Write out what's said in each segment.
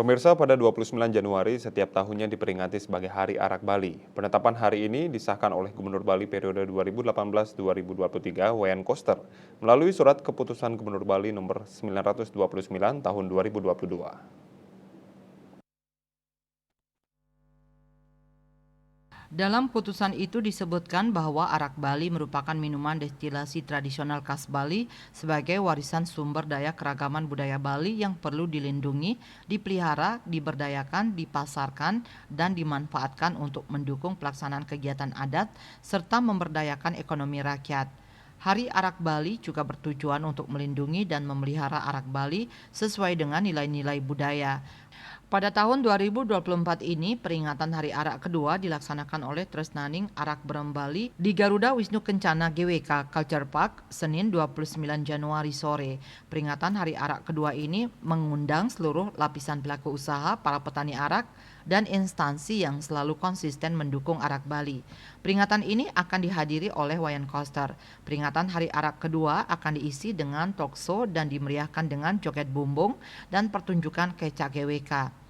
Pemirsa, pada 29 Januari setiap tahunnya diperingati sebagai Hari Arak Bali. Penetapan hari ini disahkan oleh Gubernur Bali periode 2018-2023 Wayan Koster melalui surat keputusan Gubernur Bali nomor 929 tahun 2022. Dalam putusan itu disebutkan bahwa arak Bali merupakan minuman destilasi tradisional khas Bali sebagai warisan sumber daya keragaman budaya Bali yang perlu dilindungi, dipelihara, diberdayakan, dipasarkan, dan dimanfaatkan untuk mendukung pelaksanaan kegiatan adat serta memberdayakan ekonomi rakyat. Hari Arak Bali juga bertujuan untuk melindungi dan memelihara arak Bali sesuai dengan nilai-nilai budaya. Pada tahun 2024 ini, peringatan Hari Arak kedua dilaksanakan oleh Tresnaning Arak Brem Bali di Garuda Wisnu Kencana GWK Culture Park, Senin 29 Januari sore. Peringatan Hari Arak kedua ini mengundang seluruh lapisan pelaku usaha, para petani arak, dan instansi yang selalu konsisten mendukung arak Bali. Peringatan ini akan dihadiri oleh Wayan Koster. Peringatan Hari Arak kedua akan diisi dengan talkshow dan dimeriahkan dengan joget bumbung dan pertunjukan kecak GWK.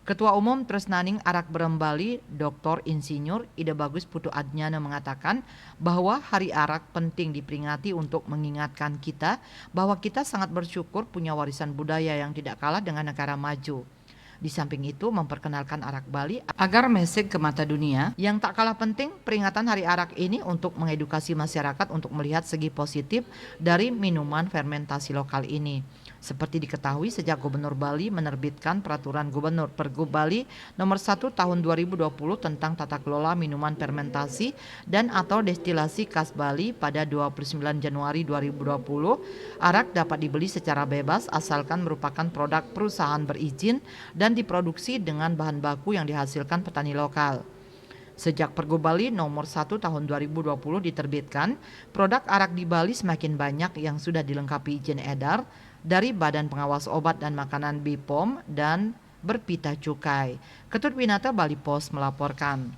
Ketua Umum Tresnaning Arak Brem Bali, Dr. Insinyur Ida Bagus Putu Adnyana mengatakan bahwa Hari Arak penting diperingati untuk mengingatkan kita bahwa kita sangat bersyukur punya warisan budaya yang tidak kalah dengan negara maju. Di samping itu memperkenalkan arak Bali agar mesej ke mata dunia. Yang tak kalah penting, peringatan Hari Arak ini untuk mengedukasi masyarakat untuk melihat segi positif dari minuman fermentasi lokal ini. Seperti diketahui, sejak Gubernur Bali menerbitkan Peraturan Gubernur Pergub Bali nomor 1 tahun 2020 tentang tata kelola minuman fermentasi dan atau destilasi khas Bali pada 29 Januari 2020, arak dapat dibeli secara bebas asalkan merupakan produk perusahaan berizin dan diproduksi dengan bahan baku yang dihasilkan petani lokal. Sejak Pergub Bali nomor 1 tahun 2020 diterbitkan, produk arak di Bali semakin banyak yang sudah dilengkapi izin edar dari Badan Pengawas Obat dan Makanan BPOM dan berpita cukai. Ketut Winata Bali Pos melaporkan.